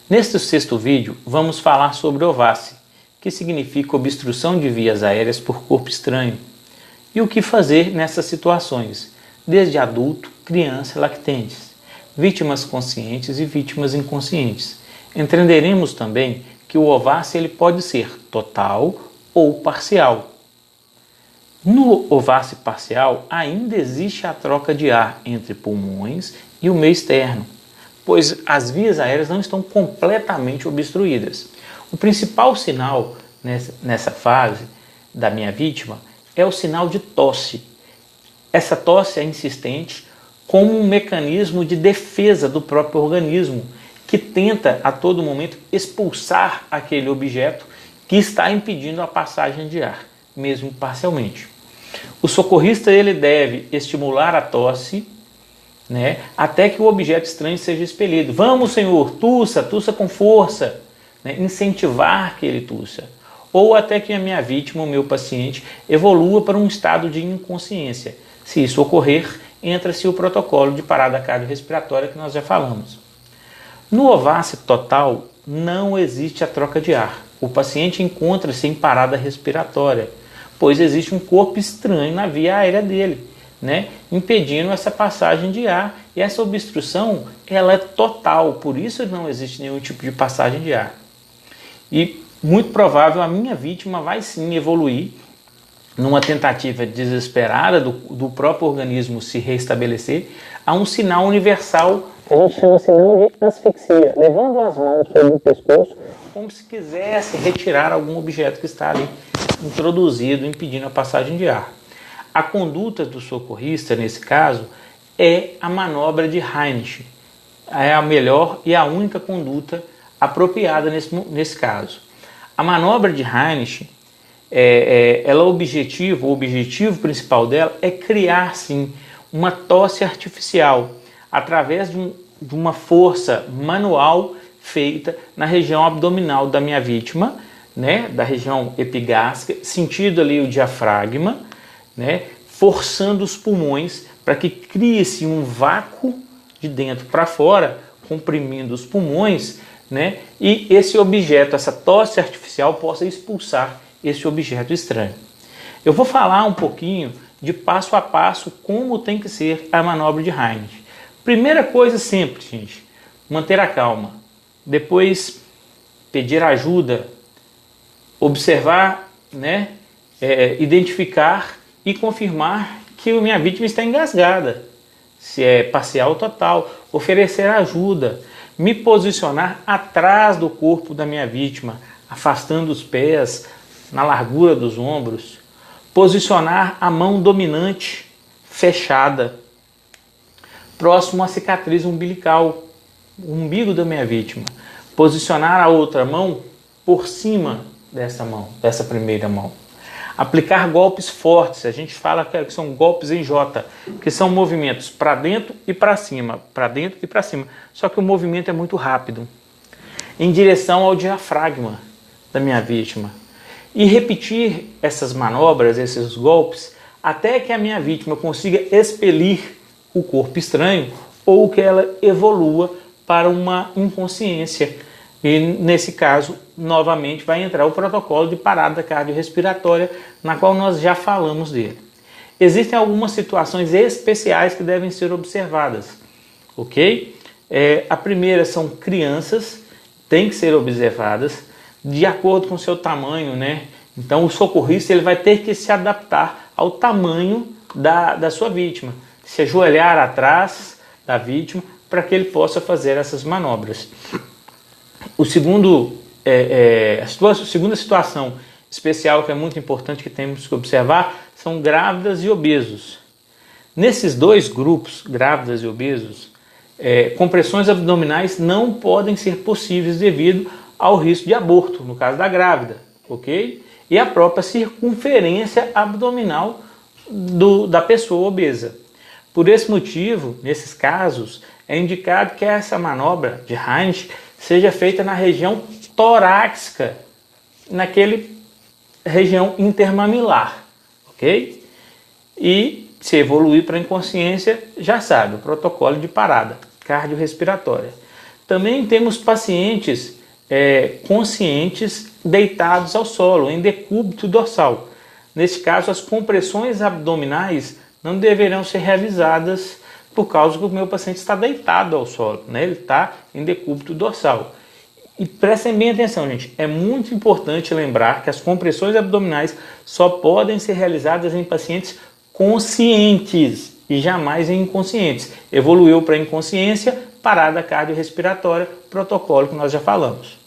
Neste sexto vídeo, vamos falar sobre OVACI, que significa obstrução de vias aéreas por corpo estranho, e o que fazer nessas situações, desde adulto, criança, lactentes, vítimas conscientes e vítimas inconscientes. Entenderemos também que o OVACI ele pode ser total ou parcial. No OVACI parcial, ainda existe a troca de ar entre pulmões e o meio externo, pois as vias aéreas não estão completamente obstruídas. O principal sinal nessa fase da minha vítima é o sinal de tosse. Essa tosse é insistente como um mecanismo de defesa do próprio organismo, que tenta a todo momento expulsar aquele objeto que está impedindo a passagem de ar, mesmo parcialmente. O socorrista ele deve estimular a tosse, até que o objeto estranho seja expelido. Vamos, senhor, tussa com força, incentivar que ele tussa. Ou até que a minha vítima, o meu paciente, evolua para um estado de inconsciência. Se isso ocorrer, entra-se o protocolo de parada cardiorrespiratória que nós já falamos. No OVACI total, não existe a troca de ar. O paciente encontra-se em parada respiratória, pois existe um corpo estranho na via aérea dele, impedindo essa passagem de ar, e essa obstrução ela é total, por isso não existe nenhum tipo de passagem de ar. E muito provável a minha vítima vai sim evoluir numa tentativa desesperada do próprio organismo se restabelecer a um sinal universal, que a gente chama sinal de asfixia, levando as mãos sobre o pescoço como se quisesse retirar algum objeto que está ali introduzido, impedindo a passagem de ar. A conduta do socorrista, nesse caso, é a manobra de Heinrich. É a melhor e a única conduta apropriada nesse caso. A manobra de Heinrich, o objetivo principal dela é criar, sim, uma tosse artificial, através de uma força manual feita na região abdominal da minha vítima, da região epigástrica, sentido ali o diafragma, forçando os pulmões para que crie-se um vácuo de dentro para fora, comprimindo os pulmões, e esse objeto, essa tosse artificial, possa expulsar esse objeto estranho. Eu vou falar um pouquinho de passo a passo como tem que ser a manobra de Heinrich. Primeira coisa sempre, gente, manter a calma. Depois, pedir ajuda, observar, identificar e confirmar que a minha vítima está engasgada, se é parcial ou total, oferecer ajuda, me posicionar atrás do corpo da minha vítima, afastando os pés na largura dos ombros, posicionar a mão dominante fechada, próximo à cicatriz umbilical, o umbigo da minha vítima, posicionar a outra mão por cima dessa primeira mão. Aplicar golpes fortes, a gente fala que são golpes em J, que são movimentos para dentro e para cima, só que o movimento é muito rápido, em direção ao diafragma da minha vítima. E repetir essas manobras, esses golpes, até que a minha vítima consiga expelir o corpo estranho ou que ela evolua para uma inconsciência. E nesse caso, novamente, vai entrar o protocolo de parada cardiorrespiratória, na qual nós já falamos dele. Existem algumas situações especiais que devem ser observadas, ok? A primeira são crianças, tem que ser observadas de acordo com o seu tamanho, Então o socorrista ele vai ter que se adaptar ao tamanho da sua vítima, se ajoelhar atrás da vítima para que ele possa fazer essas manobras. A segunda situação especial que é muito importante que temos que observar são grávidas e obesos. Nesses dois grupos, grávidas e obesos, compressões abdominais não podem ser possíveis devido ao risco de aborto, no caso da grávida, ok? E a própria circunferência abdominal da pessoa obesa. Por esse motivo, nesses casos, é indicado que essa manobra de Heinrich seja feita na região torácica, região intermamilar, ok? E se evoluir para inconsciência, já sabe, o protocolo de parada cardiorrespiratória. Também temos pacientes conscientes deitados ao solo, em decúbito dorsal. Nesse caso, as compressões abdominais não deverão ser realizadas por causa que o meu paciente está deitado ao solo, né? Ele está em decúbito dorsal. E prestem bem atenção, gente, é muito importante lembrar que as compressões abdominais só podem ser realizadas em pacientes conscientes e jamais em inconscientes. Evoluiu para inconsciência, parada cardiorrespiratória, protocolo que nós já falamos.